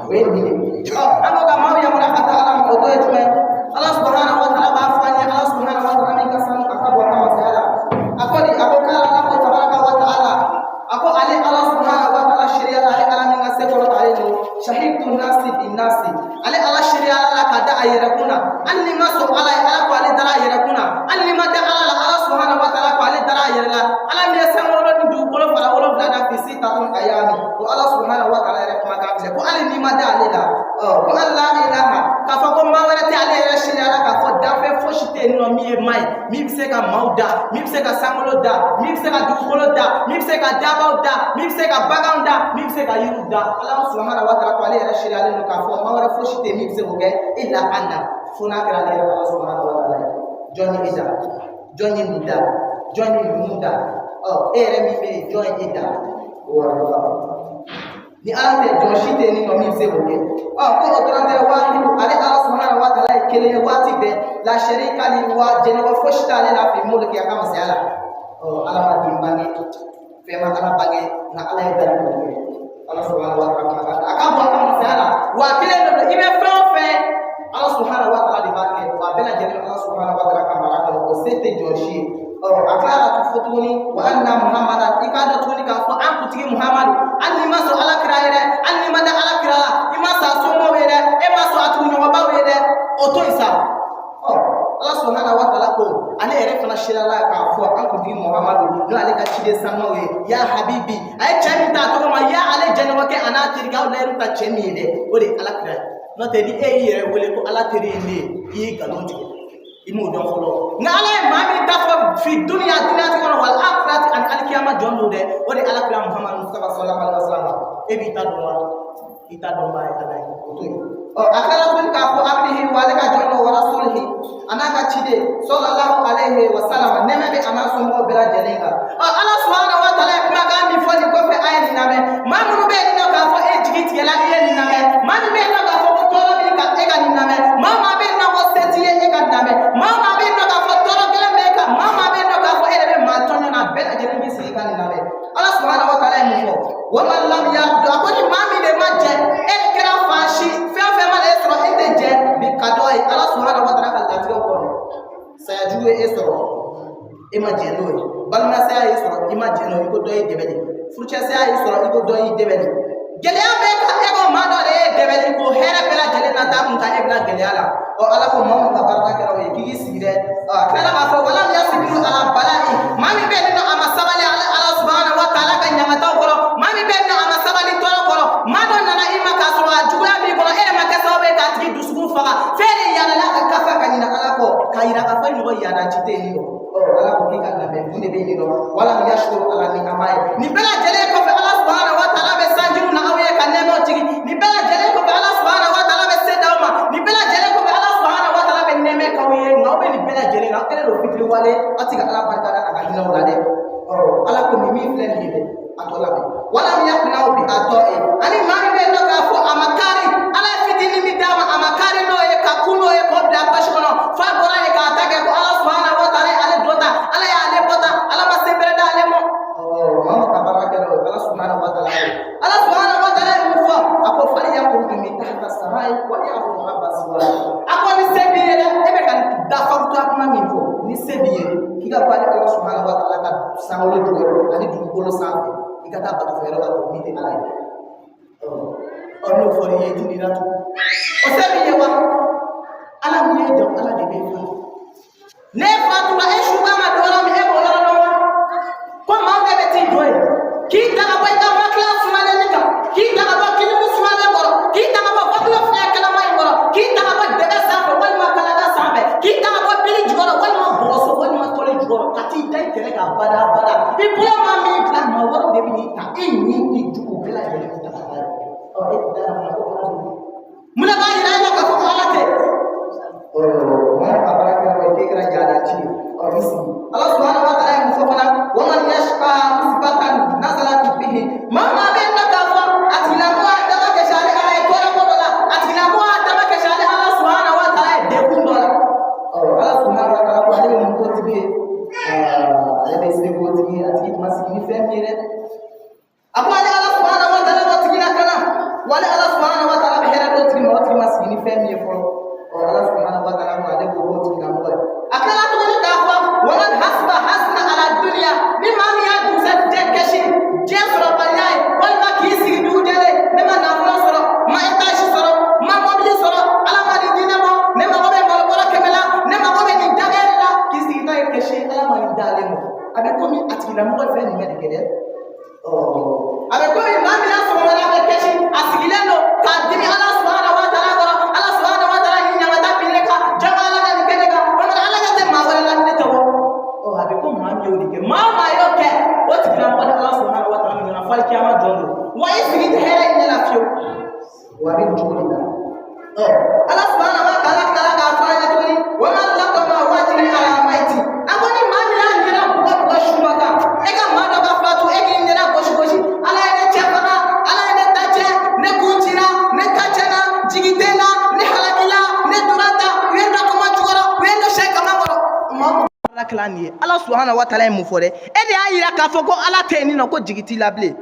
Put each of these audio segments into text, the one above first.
Ano ka mau yang mula kata alam itu cuma Allah Subhanahu wa taala bafanya Allah Subhanahu wa taala mengkasan akabu Allah taala. Aku kala Allah tabaraka wa taala. Aku ali Allah Subhanahu wa taala syariat ali alam mengase kalau ali syahidun nasi bin nasi. Ali Allah syariat ala kada ayrakuna. Anni masu ala ala ali dara ayrakuna. Anni mata ala Allah Subhanahu wa taala ali dara ayrakuna. Alam dia sangono du kalau para ulama belada visi tahun ayami. Allah Subhanahu wa taala yakma kabile. Ko ali ni mata alila. Ko Allah ilaha. Ka fa ko mawara ti ali syariat ka fo dafe fo shite no mi mai. Mi se ka mauda, mi se ka sangolo da, mi se ka dukolo da, mi se ka dabau da, mi se ka bagam da, mi se ka yiru da. Allah Subhanahu wa taala ko ali syariat no ka fo mawara fo shite mi se ko ge illa anna. Funa kala ali Allah Subhanahu wa taala. Joni ida, joni nida, joni nunda. Ere mi be join ida. Ni ala te joshite ni no mi se ko ge. Ko otrande wahid ali Allah Subhanahu wa taala kele wati be la sharika li wa jene wa foshta le la fi mulki ya kama se ala. Ala ma timbangi fema ala bangi na ala ya dari ko ge. Allah Subhanahu wa taala akabu kama se ala wa kele no ibe fe Allah Subhanahu wa taala di bakke wa bela jene Allah Subhanahu wa taala kama ko sete joshi. Akala tufutuni wa anna Muhammadan ikada tuni ka fo an kutigi Muhammadu anni maso ala kiraire anni mada ala kirala imasa somo wede e maso atu nyoba ba wede oto isa Allah Subhanahu wa taala ko ane ere fana shirala ka fo an kutigi Muhammadu no ale ka chide sanma we ya habibi ay chami ta to ma ya ale janwa ke ana tirga le ruta chemi de ode ala kiraire no te di e yere wole ko ala tiri ni yi galonti imu don folo na ala mami tafa fi dunya kono wal akhirati an al qiyamah jondo de wori ala qiyam Muhammad Mustafa sallallahu alaihi wasallam e bi ta do ma ala to akala kun ka ko abdihi wa laka jondo wa rasulihi anaka chide sallallahu alaihi wasallam neme be amaso mo bela jelenga ala subhanahu wa taala kuma ga mi fodi ko fe ayni name mamu be no ka fo e jigiti gela yeni name mamu be no ka fo ko tolo bi ka e ga ni name mama be no ko seti e ga name mama be no ka fo tolo gele me ka mama be no ka fo e be ma tonyo na bela jelengi si ga ni name Allah Subhanahu wa taala mi fo wa man lam yarda ko ni mami de maje e kera fashi fe ma le so e je bi kadoi Allah Subhanahu wa taala ka lati ko saya juwe e so e ma je no balma saya e so e ma je no ko doyi debeli furcha saya e so e ko doyi debeli geleya be ka e ko ma do re debeli ko here bela jele na ta mun ka e bela geleya la o ala ko mo ka barka ka o e kigi sigire kala ma fo wala ya sibiru ala balai mami be no ama sabali ala Allah Subhanahu wa taala ka nyama taw ko mami be no ama sabali to ko ma do na ima ka so ajula bi ko e ma ka so be ka ti dusuku faga fere ya la ka kafa ka ni na ala ko ka ira ka fa ni ko ya na chite ni ko ala ko kika na be ni be ni no wala yashkuru ala ni amai ni bela jele ko fa Allah Subhanahu wa taala be sanjiru na awe ka nemo tigi ni bela jele ko fa Allah Subhanahu wa taala be sedawma ni bela jele ko fa Allah Subhanahu wa taala be neme ka we no be ni bela jele na kele ro fitri wale atiga ala barka da aga hina wala de ala ko ni mi flen ni de atola be wala yakna bi atoi ani mari be no ka fo amakari ala fitini mi dama amakari no e ka kuno e ko da pashono fa bora e ka atake ko Allah Subhanahu wa taala ale dota ala ya ale bota ala ma sebere da ale mo mama ka baraka do Allah Subhanahu wa taala Allah Subhanahu wa taala mu fo ako fali ya ko mi tahta samai wa ya ko rabbas wa ako ni sebiye e be kan da fa to akuma mi fo ni sebiye kiga fali Allah Subhanahu wa taala ka sangolo dugo ani dugo bolo safi ikata ba fere wa to mi te ala ono fo ye ti ni ratu o sebiye wa ala mi e do ala de be fa ne fatu la e shuba ma do la mi e bo la no ko ma ga be ti doy ki ta ga ba ta ma class ma le nika ki ta ga ba ki mu sma le boro ki ta ga ba fatla fa kala mai boro ki ta ga ba de ga sa be wal ma kala ga sa be ki ta ga ba pili joro wal ma boso wal ma tole joro kati dai kele ga bada i bo ma mi plan ma woro de bi ni ta e ni ni juko bela de ta ta o e da na ko ala muna ba ira na ka ko ala te ma ka bara ka wa ke gra jada chi o bisi Allah Subhanahu wa taala mu fofana wa man yashqa musbatan nazalat bihi ma be na ka fa atina mo da ka shari ay ko ra ko la atina mo da ka shari Allah Subhanahu wa taala de kun do la Allah Subhanahu wa taala ko ale mu ko tibi ale be se ko tibi ati masiki fe mi re apa Allah Subhanahu wa taala wa tibi na kana wala Allah Subhanahu wa taala fɛn min ye fɔlɔ ala subhanahu wa ta'ala ma ale b'o bɔ tigilamɔgɔ ye a kɛra tuguni k'a fɔ waman hasiba hasana ala dunya ni maa min y'a dugusɛjɛ kɛsi diɲɛ sɔrɔbaliya ye walima k'i sigi dugujɛlen ne ma nafolo sɔrɔ ma étage sɔrɔ ma mobili sɔrɔ ala ma nin di ne ma ne mago bɛ malobɔrɔ 100 la ne mago bɛ nin dagɛ de la k'i sigi n'a ye kɛsi ala ma nin d'ale ma a bɛ komi a tigilamɔgɔ ye fɛn jumɛn de kɛ dɛ a bɛ komi maa min y'a sɔgɔmada bɛ kɛsi a sigilen don k'a dimi ala subhanahu wa ta'ala kɔrɔ ala subhanahu wa ta'ala ni ɲagata bin ne kan jama ala ka nin kɛ ne kan walima ala ka tɛ maa wɛrɛ la ni ne tɛ bɔ a bɛ ko maa min y'o de kɛ maa o maa y'o kɛ o tigilamɔgɔ ni ala subhanahu wa ta'ala ɲɔgɔnna fali kiyama jɔn don wa i sigi tɛ hɛrɛ in ne la fiyewu wa a bɛ nin cogo de la ala subhanahu wa ta'ala kila k'a fɔ an ye tuguni wa ma latɔma wajibi ala mayti a ko ni maa min y'a ɲɛna bugɔ su dɔ kan e ka maa dɔ ka fatu e k'i ɲɛna gosi gosi ala ye ne cɛ faga ala ye ne ta cɛ ne kun cira ne ta cɛna jigi tɛ n na ne halakila ne tora ta u ye dɔ kɔma jukɔrɔ u ye dɔ sɛ kama kɔrɔ maa min ala kila nin ye ala subhanahu wa ta'ala ye mun fɔ dɛ e de y'a yira k'a fɔ ko ala tɛ yen nɔ ko jigi t'i la bilen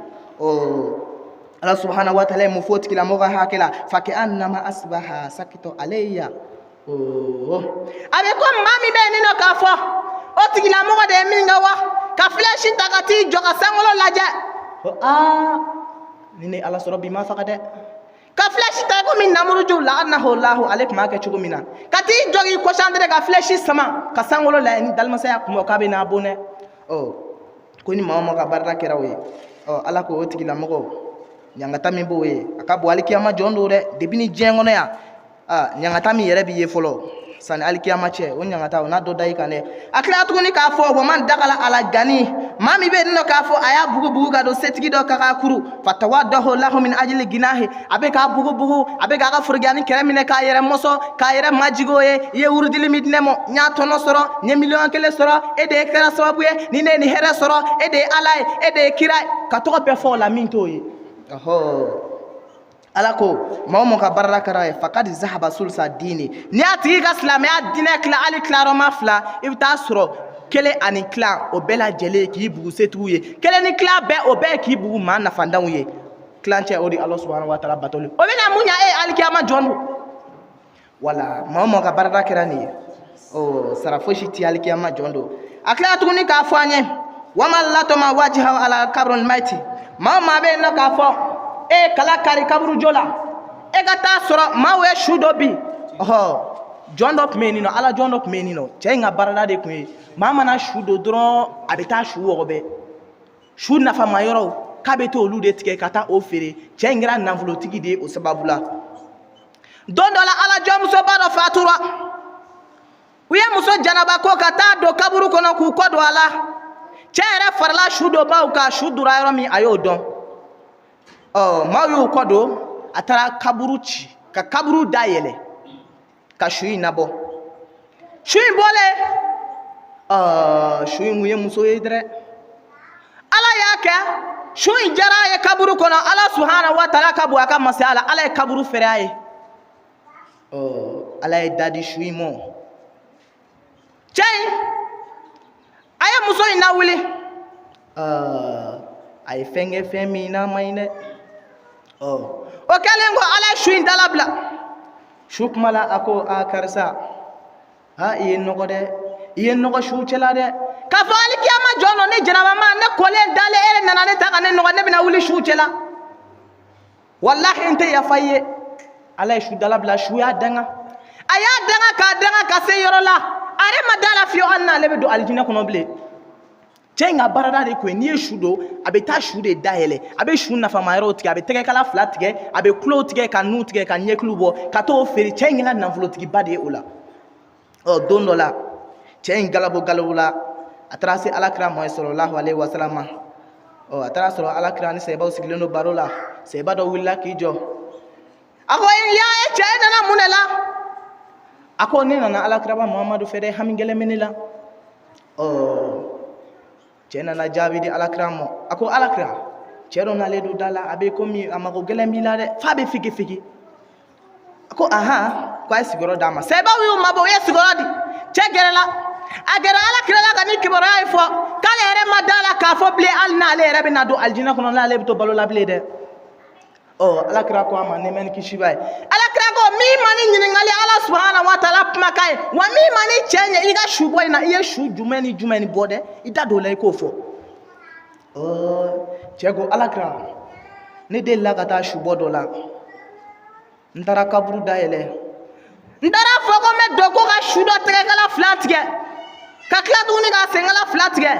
ala subhanahu wa ta'ala ye mun fɔ tigilamɔgɔ ka hakɛ la fa kɛ annama asbaha sakitɔ alayya a bɛ ko maa min bɛ yen nɔ k'a fɔ o tigilamɔgɔ de ye min kɛ wa ka filɛsi ta ka t'i jɔ ka sankolo lajɛ ni ne ala sɔrɔ bi ma faga dɛ ka filɛsi ta komi namuruju la'annahu lahu ale tun b'a kɛ cogo min na ka t'i jɔ k'i concentré ka filɛsi sama ka sankolo lajɛ ni dalimasaya kun bɔ k'a bɛ n'a bon dɛ ko ni maa o maa ka baara kɛra o ye ala ko o tigilamɔgɔ ɲangata min b'o ye a ka bon alikiyama jɔn don dɛ depi ni diɲɛ kɔnɔ yan ɲangata min yɛrɛ b'i ye fɔlɔ sani alikiyama cɛ o ɲangata o n'a dɔ da i kan dɛ a tila tuguni k'a fɔ wa man dakala ala gani maa min bɛ yen nɔ k'a fɔ a y'a bugu ka don setigi dɔ ka k'a kuru fatawadahu lahu min ajili ginahi a bɛ k'a bugu a bɛ k'a ka forokiyani kɛrɛ minɛ k'a yɛrɛ mɔsɔ k'a yɛrɛ majigi o ye i ye wurudili min di ne ma n y'a tɔnɔ sɔrɔ n ye 1,000,000 sɔrɔ e de ye kɛra sababu ye ni ne ye nin hɛrɛ sɔrɔ e de ye ala ye e de ye kira ye ka tɔgɔ bɛɛ fɔ o la min t'o ye ala ko maa o maa ka baara kɛra ye fakadi zahaba sulsa dini n'i y'a tigi ka silamɛya diinɛ tila hali tilayɔrɔma 2 i bɛ taa sɔrɔ 1 ani tila o bɛɛ lajɛlen k'i bugu setigiw ye 1 ni tila bɛɛ o bɛɛ k'i bugu maa nafandanw ye tilancɛ o de ala subhanahu wa ta'ala batoli o bɛna mun ɲa e alikiyama jɔn don wala maa o maa ka baara kɛra nin ye sara fosi ti alikiyama jɔn don a tila tuguni k'a fɔ an ye wama latɔma wajiha ala kabrul mayti maa o maa bɛ yen nɔ k'a fɔ e kala kari kaburu jo la e ka taa sɔrɔ maaw ye su dɔ bin jɔn dɔ tun bɛ yen nɔ ala jɔn dɔ tun bɛ yen nɔ cɛ in ka baarada de tun ye maa mana su don dɔrɔn a bɛ taa su wɔgɔbɛ su nafama yɔrɔw k'a bɛ to olu de tigɛ ka taa o feere cɛ in kɛra nafolotigi de ye o sababu la don dɔ la ala jɔnmusoba dɔ fatura u ye muso janaba ko ka taa don kaburu kɔnɔ k'u kɔ don a la cɛ yɛrɛ farala su dɔ baw kan su dora yɔrɔ min a y'o dɔn maaw y'u kɔ don a taara kaburu ci ka kaburu dayɛlɛ ka su in nabɔ su in bɔlen su in kun ye muso ye dɛrɛ ala y'a kɛ su in jara a ye kaburu kɔnɔ ala subhanahu wa ta'ala ka bon a ka masaya la ala ye kaburu fɛrɛ a ye ala ye da di su in ma cɛ in a ye muso in lawuli a ye fɛn kɛ fɛn min n'a ma ɲi dɛ o kɛlen ko ala ye su in dalabila su kuma la a ko karisa i ye nɔgɔ dɛ i ye nɔgɔ su cɛla dɛ k'a fɔ alikiyama jɔn don ne jɛnabama ne kɔlen dalen e de nana ne ta ka ne nɔgɔ ne bɛna wuli su cɛla walahi n tɛ yafa i ye ala ye su dalabila su y'a danga a y'a danga k'a danga ka se yɔrɔ la a yɛrɛ ma da la fiyewu hali n'ale bɛ don alijinɛ kɔnɔ bilen cɛ in ka baarada de ko ye n'i ye su don a bɛ taa su de dayɛlɛ a bɛ su nafama yɔrɔw tigɛ a bɛ tɛgɛkala 2 tigɛ a bɛ tulo tigɛ ka nu tigɛ ka ɲɛkulu bɔ ka t'o feere cɛ in kɛra nafolotigiba de ye o la don dɔ la cɛ in galabo la a taara se alakira Muhamadu sallallahu alaihi wasallam ma a taara sɔrɔ alakira ni sahibaw sigilen don baro la sahiba dɔ wulila k'i jɔ a ko y'a ye cɛ in nana mun de la a ko ne nana alakiraba Muhamadu fɛ dɛ hami gɛlɛn bɛ ne la cɛ nana jaabi di alakira ma a ko alakira cɛ dɔ nalen don da la a bɛ komi a mago gɛlɛn b'i la dɛ f'a bɛ figi a ko ahan ko a ye sigiyɔrɔ d'a ma sahibaw y'u mabɔ u ye sigiyɔrɔ di cɛ gɛrɛla a gɛrɛ alakira la ka ni kibaruya ye fɔ k'ale yɛrɛ ma da la k'a fɔ bilen hali n'ale yɛrɛ bɛ na don alijinɛ kɔnɔ n'ale bɛ to balo la bilen dɛ alakira ko a ma ne mɛ ni kisi b'a ye alakira ko mi mani ɲiningali Allah subhanahu wa ta'ala kumakan ye wa mi mani cɛ ɲɛ i ka su bɔ in na i ye su jumɛn ni bɔ dɛ i da don la i k'o fɔ cɛ ko Alakira ne delila ka taa su bɔ dɔ la n taara kaburu dayɛlɛ n taara fɔ ko n bɛ don ko ka su dɔ tɛgɛkala 2 tigɛ ka tila tuguni ka senkala 2 tigɛ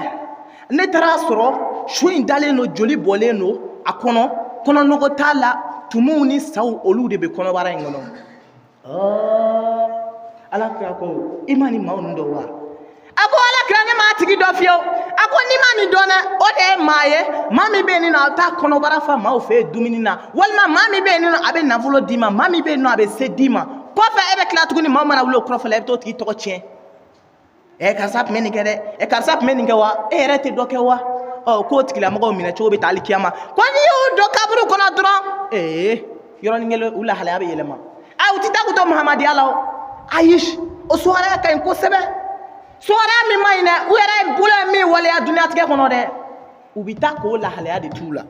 ne taara sɔrɔ su in dalen don joli bɔlen don a kɔnɔ kɔnɔnɔgɔ t'a la tumuw ni saw olu de bɛ kɔnɔbara in kɔnɔ Alakira ko i ma nin maa ninnu dɔn wa a ko Alakira ne m'a tigi dɔn fiyewu a ko n'i ma nin dɔn dɛ o de ye maa ye maa min bɛ yen nɔ a bɛ taa kɔnɔbara fa maaw fɛ yen dumuni na walima maa min bɛ yen nɔ a bɛ nafolo d'i ma maa min bɛ yen nɔ a bɛ se d'i ma kɔfɛ e bɛ tila tuguni maa mana wuli o kɔrɔfɔ la e bɛ t'o tigi tɔgɔ tiɲɛ karisa tun bɛ nin kɛ dɛ karisa tun bɛ nin kɛ wa e yɛrɛ tɛ dɔ kɛ wa k'o tigilamɔgɔw minɛ cogo bɛ taa hali kiyama ko n'i y'o dɔn kaburu kɔnɔ dɔrɔn yɔrɔnin kelen u lahalaya bɛ yɛlɛma u tɛ taa k'u to Muhamadiya la o ayi o suhara ka ɲi kosɛbɛ suhara min ma ɲi dɛ u yɛrɛ bolo ye min waleya duniyatigɛ kɔnɔ dɛ u bɛ taa k'o lahalaya de t'u la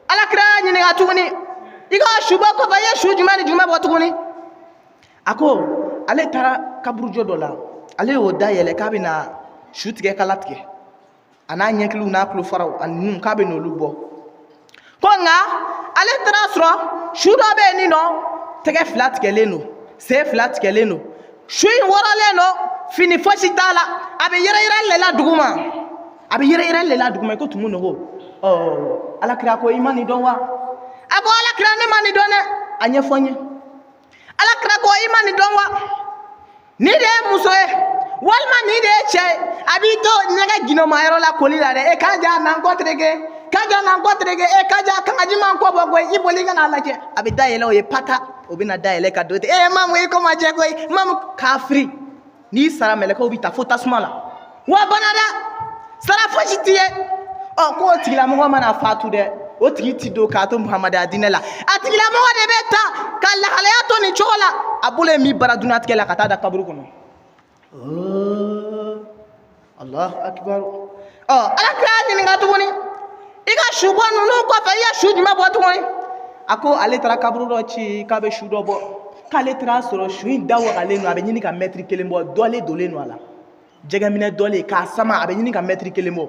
Alakira y'a ɲininka tuguni i ka su bɔ kɔfɛ i ye su jumɛn ni jumɛn bɔ tuguni a ko ale taara kaburujɔ dɔ la ale y'o dayɛlɛ k'a bɛ na su tigɛ kala tigɛ a n'a ɲɛkiliw n'a tulo faraw ani nun k'a bɛ n'olu bɔ ko nka ale taara sɔrɔ su dɔ bɛ yen nin nɔ tɛgɛ 2 tigɛlen don sen 2 tigɛlen don su in wɔrɔlen don fini fosi t'a la a bɛ yɛrɛyɛrɛ le la duguma a bɛ yɛrɛyɛrɛ le la duguma i ko tumu nɔgɔ Alakira ko i ma nin dɔn wa a ko Alakira ne ma nin dɔn dɛ a ɲɛfɔ n ye Alakira ko i ma nin dɔn wa ni de ye muso ye walima ni de ye cɛ ye a b'i to ɲɛgɛ ginomayɔrɔ la koli la dɛ k'a ja n'an kɔ tereke k'a ja kangaji man kɔ bɔ koyi i boli ka n'a lajɛ a bɛ dayɛlɛ o ye pata o bɛ na dayɛlɛ ka don ten mamu i ko ma jɛ koyi mamu kafiri n'i sara mɛlɛkɛw bɛ taa fo tasuma la wa bana dɛ sara fosi t'i ye k'o tigilamɔgɔ mana fatu dɛ o tigi ti don k'a to Muhamadiya diinɛ la a tigilamɔgɔ de bɛ ta ka lahalaya to nin cogo la a bolo ye min bara dunnatigɛ la ka taa da kaburu kɔnɔ Allahu akibar Alakira y'a ɲininka tuguni i ka su bɔ ninnu kɔfɛ i ye su jumɛn bɔ tuguni a ko ale taara kaburu dɔ ci k'a bɛ su dɔ bɔ k'ale taara sɔrɔ su in da wagalen don a bɛ ɲini ka mɛtiri 1 bɔ dɔlen donnen don a la jɛgɛminɛ dɔlen k'a sama a bɛ ɲini ka mɛtiri 1 bɔ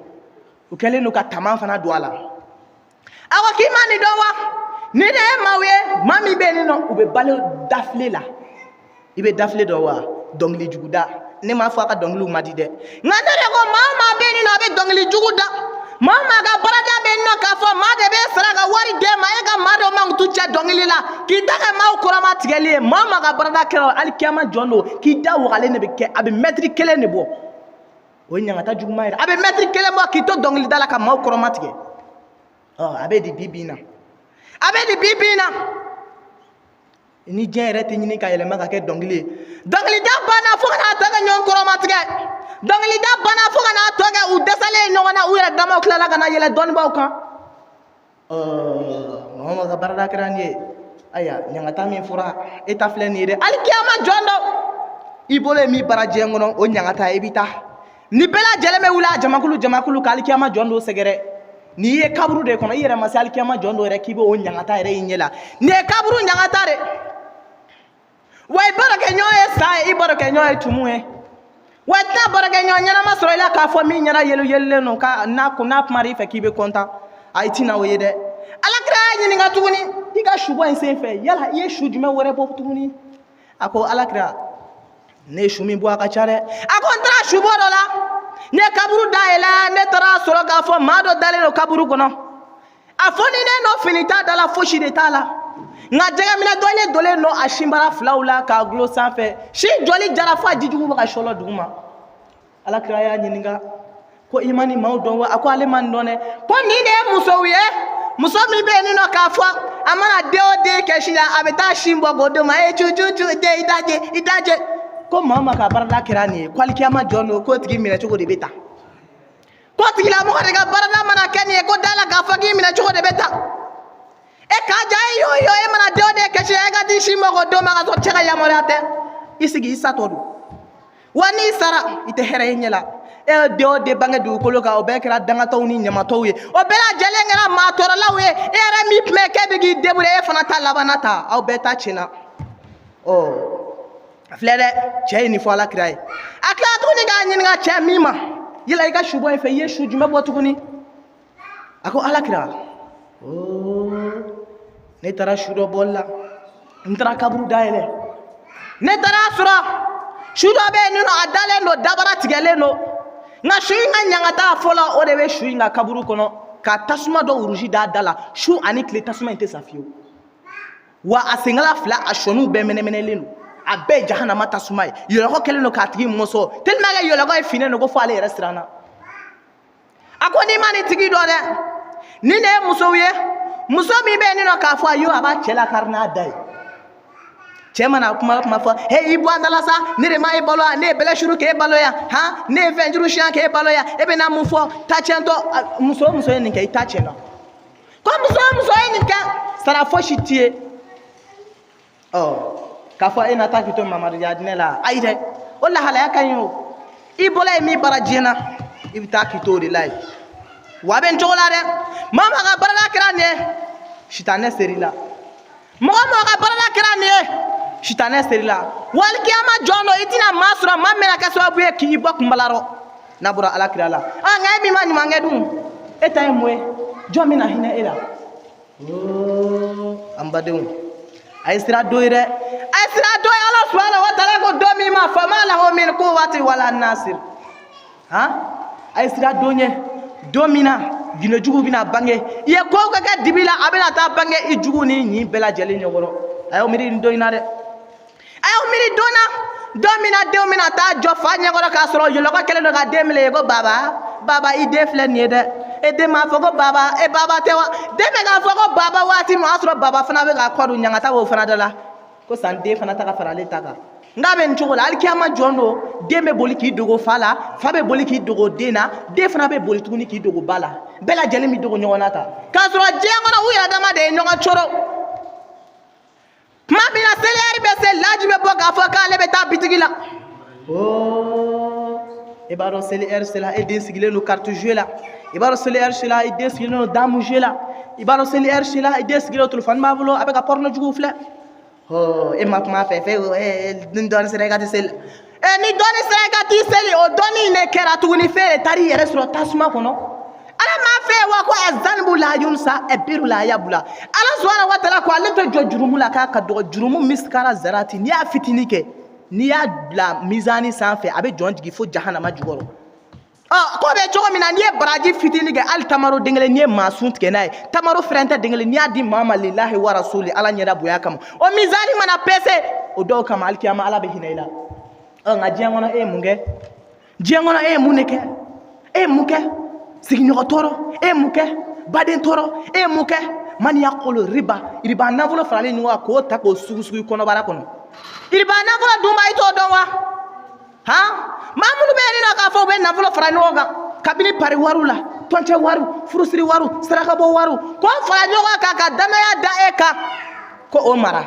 u kɛlen don ka tama fana don a la a ko k'i ma nin dɔn wa ni de ye maaw ye maa min bɛ yen nɔ u bɛ balo dafile la i bɛ dafile dɔn wa dɔnkili jugu da ne m'a fɔ a ka dɔnkiliw ma di dɛ nka ne de ko maa o maa bɛ yen nɔ a bɛ dɔnkili jugu da maa o maa ka barada bɛ yen nɔ k'a fɔ maa de bɛ sara ka wari d'e ma e ka maa dɔ man tu cɛ dɔnkili la k'i ta kɛ maaw kɔrɔma tigɛli ye maa o maa ka barada kɛra hali kiyama jɔn don k'i da wagalen de bɛ kɛ a bɛ mɛtiri 1 de bɔ o ye ɲangata juguman yɛrɛ a bɛ mɛtiri 1 bɔ k'i to dɔnkili da la ka maaw kɔrɔma tigɛ a bɛ di bi na ni diɲɛ yɛrɛ tɛ ɲini ka yɛlɛma ka kɛ dɔnkili ye dɔnkilida banna fo ka n'a tɔ kɛ ɲɔgɔn kɔrɔma tigɛ dɔnkilida banna fo ka n'a tɔ kɛ u dɛsɛlen ɲɔgɔn na u yɛrɛ damaw tilala ka na yɛlɛ dɔnnibaw kan Muhamadu ka barada kɛra nin ye aya ɲangata min fɔra e ta filɛ nin ye dɛ hali kiyama jɔn dɔ i bolo ye min bara diɲɛ kɔnɔ o ɲangata i bɛ taa ni bɛɛ lajɛlen bɛ wuli a jamakulu ka hali kiyama jɔn dɔ sɛgɛrɛ n'i ye kaburu de kɔnɔ i yɛrɛ ma se hali kiyama jɔn dɔ yɛrɛ k'i bɛ o ɲangata yɛrɛ i ɲɛ la nin ye kaburu ɲangata de wa i barokɛɲɔgɔn ye sa ye i barokɛɲɔgɔn ye tumu ye wa i tɛna barokɛɲɔgɔn ɲɛnama sɔrɔ i la k'a fɔ min ɲɛna yɛlɛlen don n'a kumara i fɛ k'i bɛ kɔntan a i tɛna o ye dɛ Alakira y'a ɲininka tuguni i ka su bɔ in senfɛ yala i ye su jumɛn wɛrɛ bɔ tuguni a ko Alakira ne ye su min bɔ a ka ca dɛ a ko n taara su bɔ dɔ la ne ye kaburu dayɛlɛ ne taara sɔrɔ k'a fɔ maa dɔ dalen don kaburu kɔnɔ a fɔ ni ne nɔ fini t'a da la fosi de t'a la nka jɛgɛminɛ dolen don a sinbara 2 la k'a gulo sanfɛ si joli jara fo a jijugu bɛ ka sɔlɔ duguma Alakira y'a ɲininka ko i ma nin maaw dɔn wa a ko ale ma nin dɔn dɛ ko nin de ye musow ye muso min bɛ yen nɔ k'a fɔ a mana den o den kɛ si la a bɛ taa sin bɔ k'o d'o ma cucu den i dajɛ ko maa o maa ka barada kɛra nin ye ko hali kiyama jɔn don k'o tigi minɛ cogo de bɛ ta ko tigilamɔgɔ de ka barada mana kɛ nin ye ko da la k'a fɔ k'i minɛ cogo de bɛ ta e k'a ja e y'o e mana den o den kɛ si la e ka t'i sin bɔ k'o d'o ma ka sɔrɔ cɛ ka yamaruya tɛ i sigi i satɔ don wa n'i sara i tɛ hɛrɛ i ɲɛ la e den o den bange dugukolo kan o bɛɛ kɛra dangatɔw ni ɲamatɔw ye o bɛɛ lajɛlen kɛra maa a tɔɔrɔlaw ye e yɛrɛ min tun bɛ k'e bɛ k'i débrouiller e fana ta labanna ta aw bɛɛ ta tiɲɛna filɛ dɛ cɛ ye nin fɔ Alakira ye a tila tuguni k'a ɲininka cɛ min ma yala i ka su bɔ in fɛ i ye su jumɛn bɔ tuguni a ko Alakira ne taara su dɔ bɔli la n taara kaburu dayɛlɛ ne taara sɔrɔ su dɔ bɛ yen nɔ a dalen don dabara tigɛlen don nka su in ka ɲangata fɔlɔ o de bɛ su in ka kaburu kɔnɔ ka tasuma dɔ urusi d'a da la su ani tile tasuma in tɛ sa fiyewu wa a senkala fila a sɔniw bɛɛ mɛnɛmɛnɛlen don a bɛɛ ye jahanama tasuma ye yɔlɔkɔ kɛlen don k'a tigi mɔsɔ tellement que yɔlɔkɔ ye finnen don ko fɔ ale yɛrɛ siranna a ko n'i ma nin tigi dɔn dɛ ni ne ye musow ye muso min bɛ yen nɔ k'a fɔ ayi a b'a cɛ lakari n'a da ye cɛ mana kuma fɔ he i bɔ an da la sa ne de ma e balo yan ne ye bɛlɛ suru k'e balo yan han ne ye fɛn juru siɲɛ k'e balo yan e bɛ na mun fɔ ta tiɲɛtɔ muso o muso ye nin kɛ i ta tiɲɛna ko muso o muso ye nin kɛ sara fosi t'i ye k'a fɔ e na taa k'i to mamariya dinɛ la ayi dɛ o lahalaya ka ɲi o i bɔla ye min bara diɲɛ na i bɛ taa k'i to o de la ye wa a bɛ nin cogo la dɛ maa o maa ka baarada kɛra nin ye sitanɛ ser'i la mɔgɔ o mɔgɔ ka baarada kɛra nin ye sitanɛ ser'i la walikiyama jɔn dɔ i tɛna maa sɔrɔ maa min bɛna kɛ sababu ye k'i bɔ kunbala rɔ n'a bɔra Alakira la nka e min ma ɲuman kɛ dun e ta ye mun ye jɔn bɛna hinɛ e la an badenw a ye sira dɔ ye dɛ a ye sira dɔ ye Ala subahanahu wa taala ko dɔ min ma fama lahu min quwwati wala nasir a ye sira dɔ ye don min na ginɛjugu bɛna bange i ye kow ka kɛ dibi la a bɛna taa bange i jugu ni ɲin bɛɛ lajɛlen ɲɛkɔrɔ a y'o miiri nin don in na dɛ a y'o miiri don na don min na denw bɛna taa jɔ fa ɲɛkɔrɔ k'a sɔrɔ yɔlɔkɔ kɛlen don ka den minɛ ye ko baba i den filɛ nin ye dɛ e den m'a fɔ ko baba tɛ wa den bɛ k'a fɔ ko baba waati min o y'a sɔrɔ baba fana bɛ k'a kɔ don ɲangata b'o fana da la ko san den fana ta ka fara ale ta kan n'a bɛ nin cogo la alikiyama jɔn don den bɛ boli k'i dogo fa la fa bɛ boli k'i dogo den na den fana bɛ boli tuguni k'i dogo ba la bɛɛ lajɛlen bɛ dogo ɲɔgɔn na ta k'a sɔrɔ diɲɛ kɔnɔ u yɛrɛ dama de ye ɲɔgɔn coro tuma min na seliyɛri bɛ se laji bɛ bɔ k'a fɔ k'ale bɛ taa bitigi la i b'a dɔn seliyɛri sera e den sigilen don carte jouer la i b'a dɔn seliyɛri sera i den sigilen don damu jouer la i b'a dɔn seliyɛri sera i den sigilen don telefɔni b'a bolo a bɛ ka porno juguw filɛ e ma kuma fɛ ni dɔɔni sera i ka t'i seli ni dɔɔni sera i ka t'i seli o dɔɔni in de kɛra tuguni fɛn de taara i yɛrɛ sɔrɔ tasuma kɔnɔ Ala m'a fɛ wa ko azanibu la yunsa biru la yabula Ala subahanahu wa taala ko ale tɛ jɔ jurumu la k'a ka dɔgɔ jurumu miskara zarati n'i y'a fitinin kɛ n'i y'a bila mizani sanfɛ a bɛ jɔn jigin fo jahanama jukɔrɔ ko bɛ cogo min na n'i ye baraji fitinin kɛ hali tamaro den kelen n'i ye maasun tigɛ n'a ye tamaro fɛrɛntɛ den kelen n'i y'a di maa ma lilahi wa rasuli Ala ɲɛda bonya kama o mizani mana pese o dɔw kama alikiyama Ala bɛ hinɛ i la nka diɲɛ kɔnɔ e ye mun kɛ diɲɛ kɔnɔ e ye mun de kɛ e ye mun kɛ sigiɲɔgɔn tɔɔrɔ e ye mun kɛ baden tɔɔrɔ e ye mun kɛ man yaqulu riba nafolo faralen ɲɔgɔn kan k'o ta k'o sugu-sugu i kɔnɔbara kɔnɔ riba nafolo dunba i t'o dɔn wa maa minnu bɛ yen nɔ k'a fɔ u bɛ nafolo fara ɲɔgɔn kan kabini pari wariw la tɔncɛ wariw furusiri wariw sarakabɔ wariw k'o fara ɲɔgɔn kan ka danaya da e kan ko o mara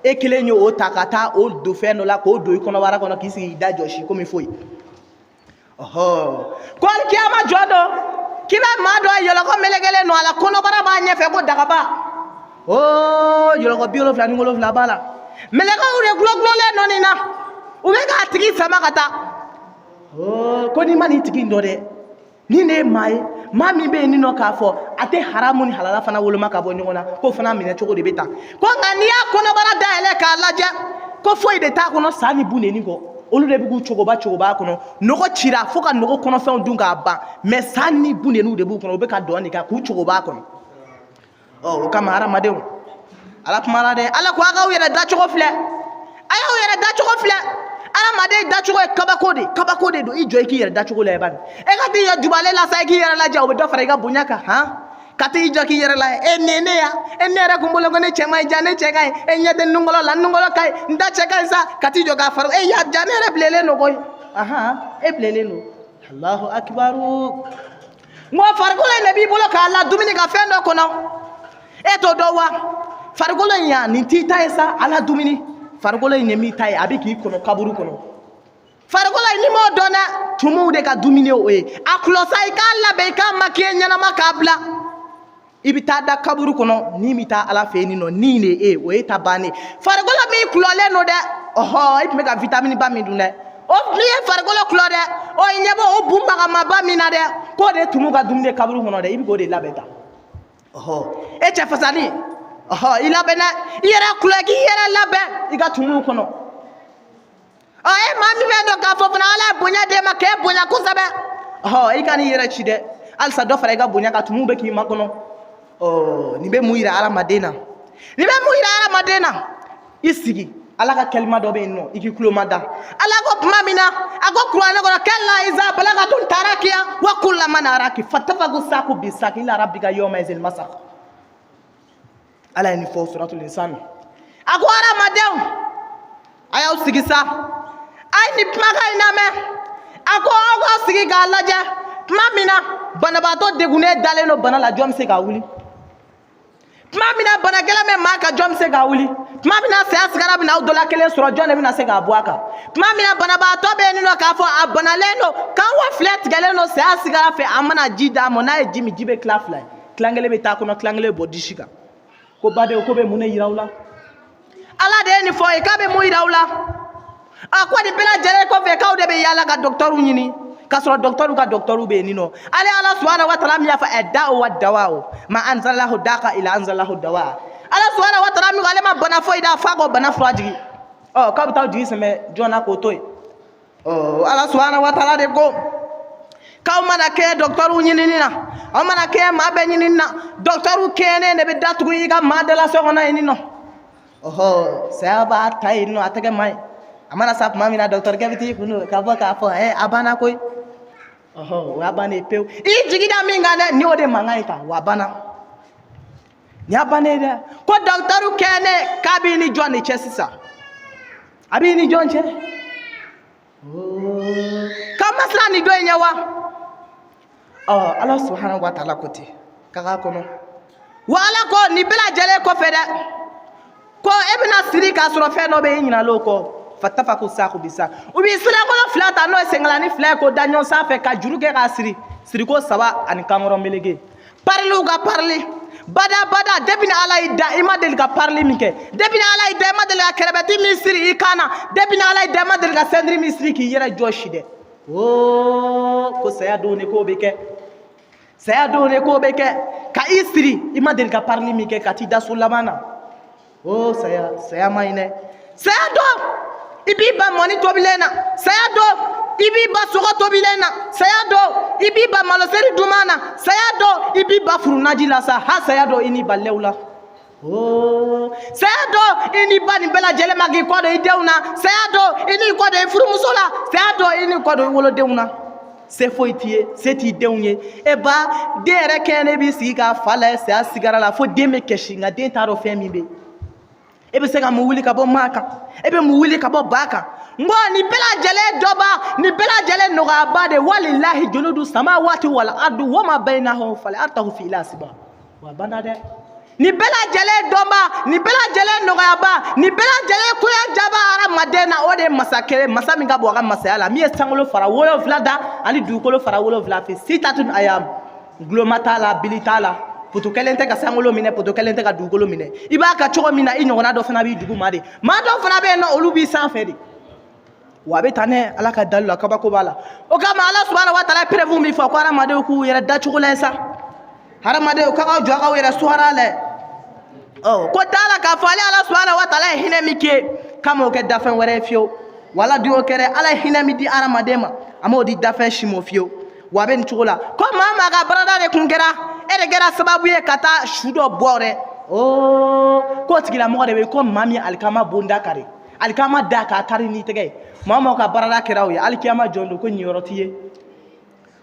e kelen ye o ta ka taa o don fɛn dɔ la k'o don i kɔnɔbara kɔnɔ k'i sigi i da jɔsi komi foyi ko alikiyama jɔ don k'i bɛ maa dɔ ye yɔlɔkɔ melekelen nɔ a la kɔnɔbara b'a ɲɛfɛ ko dagaba yɔlɔkɔ 77 b'a la mɛlɛkɛw de gulɔgulɔlen nɔ nin na u bɛ k'a tigi sama ka taa ko n'i ma nin tigi dɔn dɛ ni ne ye maa ye maa min bɛ yen nin nɔ k'a fɔ a tɛ haramu ni halala fana woloma ka bɔ ɲɔgɔn na k'o fana minɛ cogo de bɛ ta ko nka n'i y'a kɔnɔbara dayɛlɛ k'a lajɛ ko foyi de t'a kɔnɔ sa ni buneni kɔ olu de b'u cogoba kɔnɔ nɔgɔ cira fo ka nɔgɔ kɔnɔfɛnw dun k'a ban mɛ sa ni buneniw de b'u kɔnɔ u bɛ ka dɔn de kan k'u cogoba kɔnɔ o kama hadamadenw Ala kumara dɛ Ala ko a k'aw yɛrɛ dacogo filɛ a y'aw yɛrɛ dacogo filɛ adamaden dacogo ye kabako de don i jɔ i k'i yɛrɛ dacogo la bani e ka t'i jɔ dubale la sa i k'i yɛrɛ lajɛ o bɛ dɔ fara i ka bonya kan ka t'i jɔ k'i yɛrɛ lajɛ ne ya ne yɛrɛ kun bolo ko ne cɛ ma ɲi ja ne cɛ ka ɲi e ɲɛ tɛ nungɔlɔ la nungɔlɔ ka ɲi n ta cɛ ka ɲi sa ka t'i jɔ k'a fara ya ja ne yɛrɛ bilelen don koyi e bilelen don Allahu akibaru n ko farikolo in de b'i bolo k'a la dumuni ka fɛn dɔ kɔnɔ e t'o dɔn wa farikolo in ya nin t'i ta ye sa ala dumuni farikolo in ye min ta ye a bɛ k'i kɔnɔ kaburu kɔnɔ farikolo in ni m'o dɔn dɛ tumuw de ka dumuni o ye a kulɔsa i k'a labɛn i k'a maquiller ɲɛnama k'a bila ibita da kaburu kono ni mita ala fe ni no ni ne e o eta bane fargola mi klole no de oho it make vitamine ba mi dun de o liye fargola klode o nyebo o bumba ga maba mi na de ko de tumu ga dum de kaburu kono de ibi go de labeta oho e che fasani oho ila bena yera klegi yera labe iga tumu kono o e mami be do ka fo na ala bonya de ma ke bonya ko sabe oho ikani yera chide al sa do fara iga bonya ka tumu be ki makono oh ni be muira ala madena isigi ala ka kelma do be no iki kulo mada ala ko mamina ago qur'ana ko kella iza balagatun tarakiya wa kullu man araki fatafagu saku bisaki ila rabbika yawma izil masakh ala ni fo suratul insan ago ara madem aya usigi sa ay ni maga iname ago sigi ga laje mamina banabato degune daleno banala jom se ga wuli mamina banagela me maka jom se ga wuli mamina se asgara bina dola kele soro jone bina se ga buaka mamina banaba to be ni no ka fo abanaleno kan wa flat galeno se asgara fe amana jida mo na jimi jibe klafly klangele be takono klangele bodishika ko bade ko be mune yirawla ala de ni fo e ka be mu yirawla akwa di bela jere ko fe ka o de be yala ka docteur nyini kasro docteur be nino ali Allah subhanahu wa ta'ala mi yafa adda wa dawa ma anzalahu daqa ila anzalahu dawa Allah subhanahu wa ta'ala mi gale ma bana fo ida fa go bana frajigi oh ka bitaw jigi seme jona ko toy oh Allah subhanahu wa ta'ala de go ka mana ke docteur nyini na o mana ke ma be nyini na docteur kene ne be datugo yiga ma de la so ona nino oh saba tay no atake mai amana sap mami na docteur gaviti kuno ka bo ka fo abana koy oho wa bana peu I jigida minga ne ni ode mangaita wa bana nya bana de ko docteur kene kabi ni John Chesisa abi ni John che oh kama sala ni do nyawa oh Allah subhanahu wa ta'ala koti kaka kono wala ko ni bela jele ko fede ko ebina siri ka soro fe no be nyina loko fatafaku saku bisa ubi sila ko flata no senglani fla ko danyon sa fe ka juru ke ka siri ko saba ani kamoro melege parlu ga parli bada debina ala ida ima del ga parli mike debina ala ida ima del ga kerebeti misri ikana debina ala ida ima del ga sendri misri ki yera joshide oh ko saya do ne ko beke ka isri ima del ga parli mike ka ti da sulamana oh saya maine saya do ibiba moni tobilena saya do ibiba sogo tobilena saya do ibiba maloseri dumana saya do ibiba furunaji la sa ha saya do ini balewla oh saya do ini bani bela jele magi ko do ideuna saya do ini ko do furumusola saya do ini ko do wolo deuna se foitie seti deunye eba dere kene bi siga fala se asigara la fo deme keshinga den taro femibe ebe sega mu wuli ka bo maka ebe mu wuli ka bo baka ngo ni bela jele doba ni bela jele no ga bade walillahi junudu samawati wal ardu wama bainahum fala artahu fi ilasiba wa bandade ni bela jele doba ni bela jele no ga ba ni bela jele kuya jaba ara madena ode masakere masami ga bo ga masala mi estangolo fara wolo vlada ani du kolo fara wolo vlafi sitatun ayam glomata la bilitala poto kelente ka sangolo mine poto kelente ka dugolo mine iba ka chogo mina inyona do fana bi dugu made ma do fana be no olubi san fedi wa be tane ala ka dalu ka ba ko bala o kama Allah subhanahu wa ta'ala prevu mi fa ko ara made ku yera da chogo lensa hara made ka ka jo ka yera suhara le oh ko dala ka fa Allah subhanahu wa ta'ala hine mi ke kama o ke dafen were fio wala du o kere ala hine mi di ara made ma amodi dafen shimo fio wa be nchogola ko mama ga brada de kungera ere gera sababu ye kata shudo bore oh ko tigila mo de ko mami alkama bonda kare alkama daka kare ni tege mama ka barada kirawo ya alkiyama jondo ko nyorotiye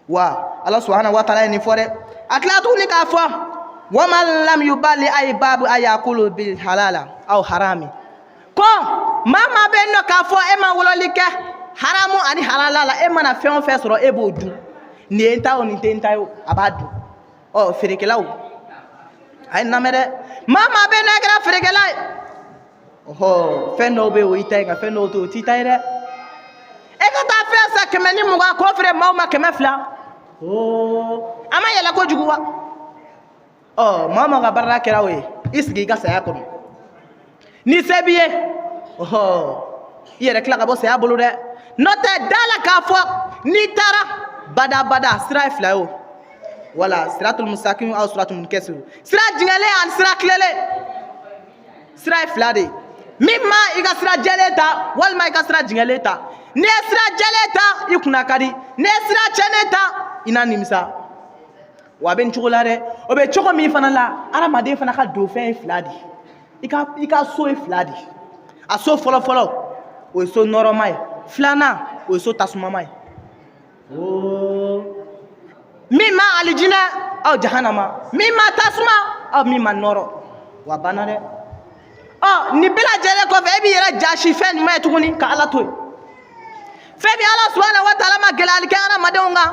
wa Allah subhanahu wa ta'ala ni fore aklatu ni ka fo wa man lam yubali ay babu ayakulu bil halala aw harami ko mama be no ka fo e ma wololike haramu ani halala e mana fe on fe soro e bodu ni enta on enta yo abadu oh ferikelaw ay namere mama be na gra ferikela oh feno be o itainga feno to titaire e ka ta fe sa kemeni muga ko fere mawma kemefla oh ama yela ko juguwa oh mama ka barra kɛra o ye i sigi i ka saya kɔnɔ ni se b'i ye i yɛrɛ tila ka bɔ saya bolo dɛ n'o tɛ da la k'a fɔ n'i taara bada sira ye fila ye o wala siratul mustaqim aw siratul munkasir sira jingɛlen ani sira tilelen sira ye fila de ye min ma i ka sira jɛlen ta walima i ka sira jingɛlen ta n'i ye sira jɛlen ta i kunna ka di n'i ye sira tiɲɛnen ta i n'a nimisa wa a bɛ nin cogo la dɛ o bɛ cogo min fana la adamaden fana ka don fɛn ye fila de i ka so ye fila de a so fɔlɔ o ye so nɔrɔma ye filanan o ye so tasumama ye min ma alijinɛ aw jahanama min ma tasuma aw min ma nɔrɔ wa banna dɛ nin bɛɛ lajɛlen kɔfɛ e b'i yɛrɛ jasi fɛn jumɛn ye tuguni ka ala to yen fɛn min ala subahana wa taala ma gɛlɛyali kɛ adamadenw kan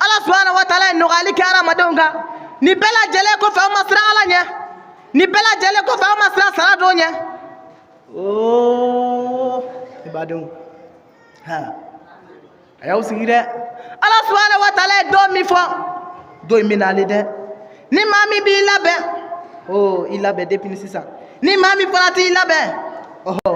ala subahana wa taala ye nɔgɔyali kɛ adamadenw kan nin bɛɛ lajɛlen kɔfɛ aw ma siran ala ɲɛ nin bɛɛ lajɛlen kɔfɛ aw ma siran sara dɔw ɲɛ ne badenw a y'aw sigi dɛ ala subahana wa taala ye don min fɔ don in bɛ nalen dɛ ni maa min b'i labɛn i labɛn depuis sisan ni maa min fana t'i labɛn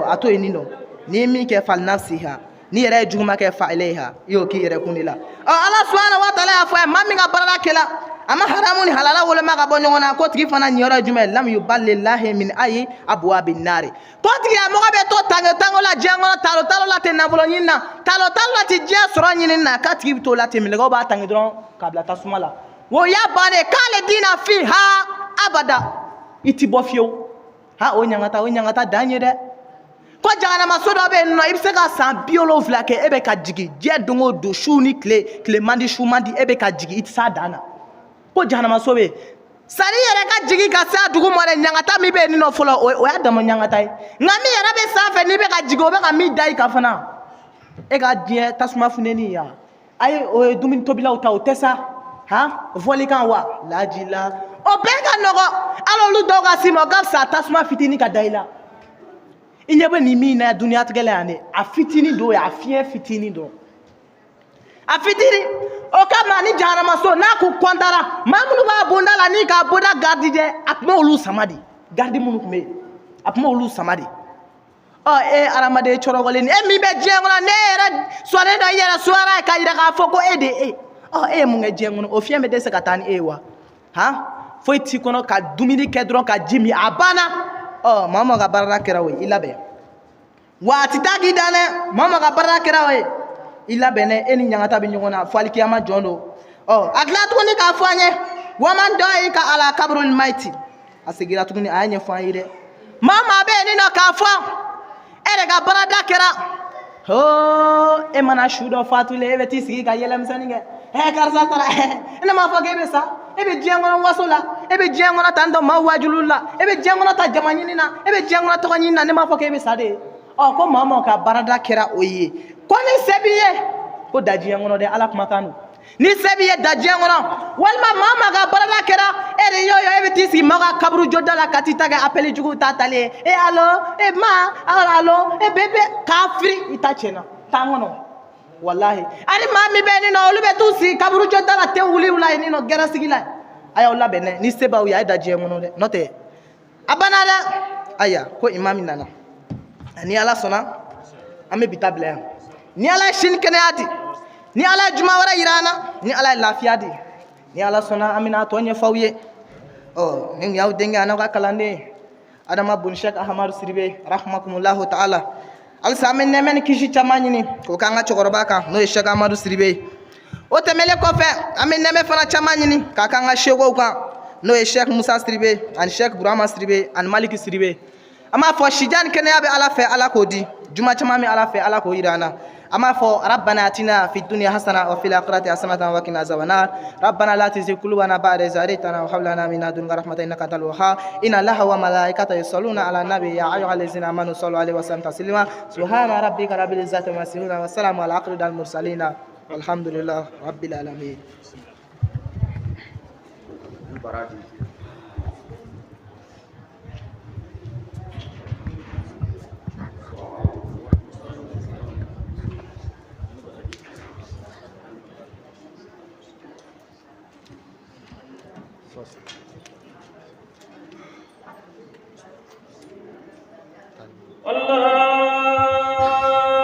a to yen nin nɔ n'i ye min kɛ falinafsiha n'i yɛrɛ ye juguma kɛ fa'ilayha i y'o k'i yɛrɛ kun de la ala subahana wa taala y'a fɔ ye maa min ka baara kɛla a ma haramu ni halala woloma ka bɔ ɲɔgɔn na ko tigi fana niyɔrɔ ye jumɛn lam yuballilahi min ayi abwabi nari ko tigilamɔgɔ bɛ to tango la diɲɛ kɔnɔ talo la ten nafolo ɲini na talo la ten diɲɛ sɔrɔ ɲini na k'a tigi bɛ to la ten mɛlɛkɛw b'a tange dɔrɔn k'a bila tasuma la o y'a bannen k'ale dina fi ha abada i ti bɔ fiyewu o ɲangata dan ye dɛ ko jahanamaso dɔ bɛ yen nɔ i bɛ se ka san 70 kɛ e bɛ ka jigin diɲɛ don o don su ni tile man di su man di e bɛ ka jigin i tɛ s'a dan na ko jahanamaso bɛ yen sani yɛrɛ ka jigin ka se a dugu ma dɛ ɲangata min bɛ yen nɔ fɔlɔ o y'a dama ɲangata ye nka min yɛrɛ bɛ sanfɛ n'i bɛ ka jigin o bɛ ka min da i kan fana e ka diɲɛ tasuma funtɛni yan ayi o ye dumuni tobilaw ta o tɛ sa fɔlikan wa laji la o bɛɛ ka nɔgɔ hali olu dɔw ka s'i ma o ka fisa tasuma fitinin ka da i la i ɲɛ bɛ nin min na duniyatigɛ la yan dɛ a fitinin don a fiɲɛ fitinin don a fitinin o kama ni jahanamaso n'a kun kɔntara maa minnu b'a bonda la ni k'a bonda garidi dɛ a tun bɛ olu sama de garidi minnu tun bɛ yen a tun bɛ olu sama de e adamaden cɔrɔgɔlen e min bɛ diɲɛ kɔnɔ ne yɛrɛ sɔnnen dɔ i yɛrɛ suwara ye k'a yira k'a fɔ ko e de ye e ye mun kɛ diɲɛ kɔnɔ o fiɲɛ bɛ dɛsɛ ka taa ni e ye wa foyi t'i kɔnɔ ka dumuni kɛ dɔrɔn ka ji min a banna maa ma ka baara kɛra o ye i labɛn wa a tɛ taa k'i dan dɛ maa ma ka baara kɛra o ye i labɛn dɛ e ni ɲangata bɛ ɲɔgɔn na fo alikiyama jɔn don a tila tuguni k'a fɔ an ye waman dɔ ka ala kaburul maiti a seginna tuguni a y'a ɲɛfɔ an ye dɛ maa bɛ yen nin nɔ k'a fɔ e de ka baarada kɛra e mana su dɔ fatulen e bɛ t'i sigi ka yɛlɛmisɛnnin kɛ karisa taara ne m'a fɔ k'e bɛ sa e bɛ diɲɛ kɔnɔ waso la e bɛ diɲɛ kɔnɔ tan tɔ maaw wajulu la e bɛ diɲɛ kɔnɔ ta jama ɲini na e bɛ diɲɛ kɔnɔ tɔgɔ ɲini na ne m'a fɔ k'e bɛ sa de ko maa ka baarada kɛra o ye ko ni se b'i ye ko da diɲɛ kɔnɔ dɛ ala kumakan don ni se b'i ye da diɲɛ kɔnɔ walima maa ka baarada kɛra e de y'o e bɛ t'i sigi maa ka kaburu jɔda la ka t'i ta kɛ appel jugu ta talen ye alo alo bebe k'a firi i ta tiɲɛna tan kɔnɔ walahi ani maa min bɛ yen nɔ olu bɛ t'u sigi kaburu jɔda la tɛ wuli la yen nɔ gɛrɛ sigi la a y'aw labɛn dɛ ni se b'aw ye a ye da diɲɛ kɔnɔ dɛ n'o tɛ a banna dɛ aya ko imam nana ni ala sɔnna an bɛ bi ta bila yan ni ala ye sini kɛnɛya di ni ala ye juma wɛrɛ yira an na ni ala ye lafiya di ni ala sɔnna an bɛna tɔ ɲɛfɔ aw ye ni y'aw denkɛ a n'aw ka kalanden adama bun shek ahamadu siribe rahmakumullahu ta'ala halisa an bɛ nɛɛmɛ ni kisi caman ɲini k'o k'an ka cɛkɔrɔba kan n'o ye shek ahamadu siribe o tɛmɛlen kɔfɛ an bɛ nɛɛmɛ fana caman ɲini k'a k'an ka shekow kan n'o ye shek musa siribe ani shek burama siribe ani maliki siribe an b'a fɔ sijan kɛnɛya bɛ ala fɛ ala k'o di juma caman bɛ ala fɛ ala k'o yira an na an b'a fɔ rabbana atina fid dunya hasana wa fil akhirati hasanatan wa qina azaban nar rabbana la tuzigh qulubana ba'da idh hadaytana wa hab lana min ladunka rahmatan innaka antal wahhab inna allaha wa malaikatahu yusalluna ala nabi ya ayyuhallazina amanu sallu alaihi wa sallimu taslima subhana rabbika rabbil izzati amma yasifun wa salamun ala al mursalin walhamdulillahi rabbil alamin.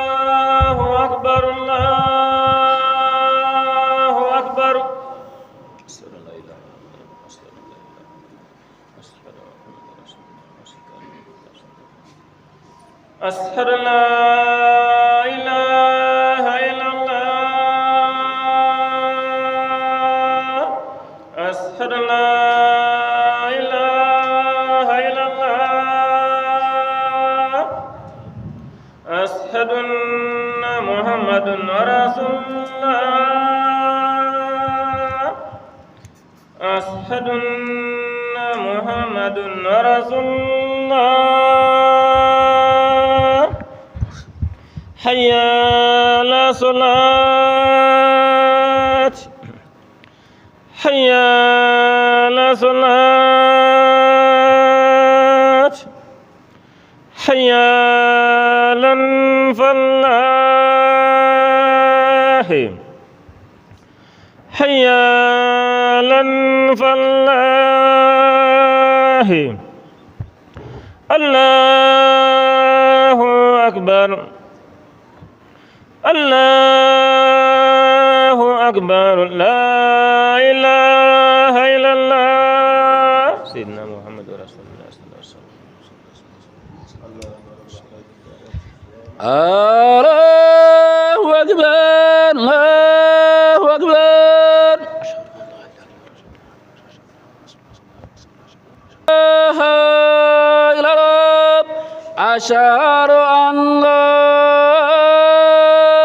الله أكبر الله أكبر أشهد أن لا إله إلا الله أشهد أن لا إله إلا الله أشهد أن محمدا رسول الله أشهد أن محمدا رسول الله حي على الصلاة حي على الصلاة حي على الفلاح حي على الفلاح الله أكبر الله أكبر لا إله إلا الله سيدنا محمد رسول الله صلى الله عليه وسلم الله أكبر الله أكبر أشهد أن لا إله إلا الله أشهد أن محمدا رسول الله أشهد أن محمدا رسول الله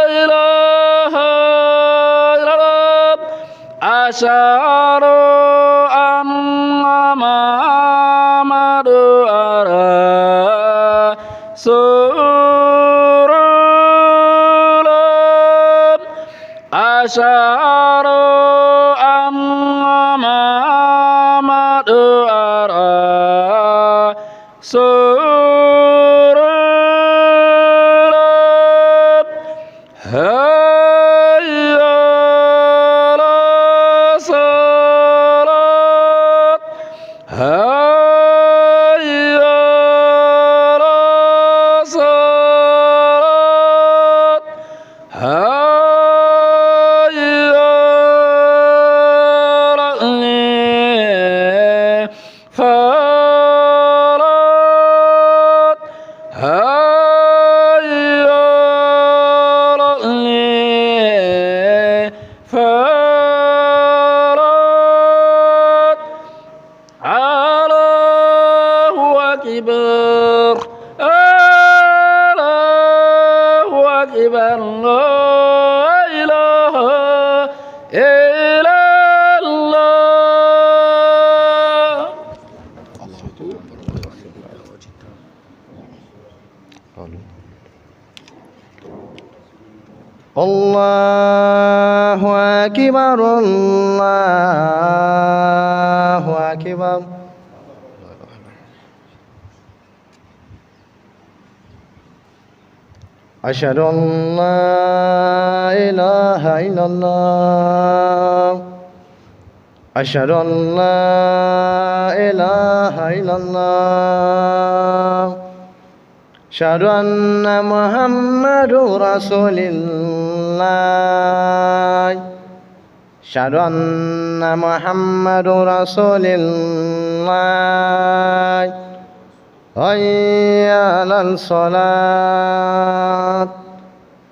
أكبر الله أكبر أشهد أن لا إله إلا الله أشهد أن لا إله إلا الله أشهد أن محمد رسول الله أشهد أن محمد رسول الله حي على الصلاة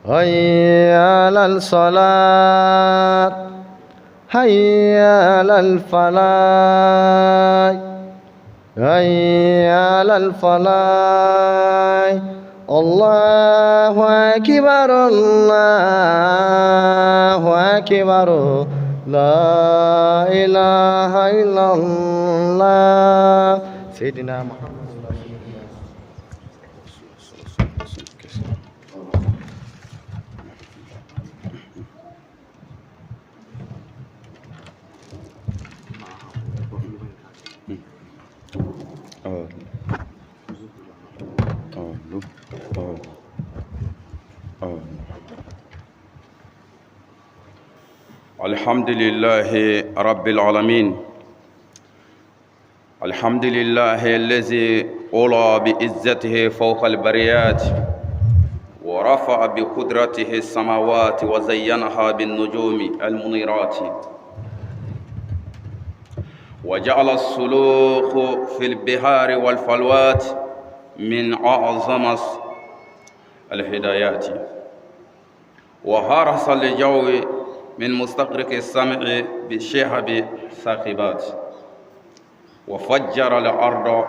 حي على الصلاة حي على الفلاح حي على الفلاح الله أكبر الله أكبر لا إله إلا الله سيدنا محمد الحمد لله رب العالمين الحمد لله الذي أولى بعزته فوق البريات ورفع بقدرته السماوات وزينها بالنجوم المنيرات وجعل السلوك في البحار والفلوات من أعظم الهدايات وهرس الجو من مستغرق السمع بشهب ثاقبات وفجر الأرض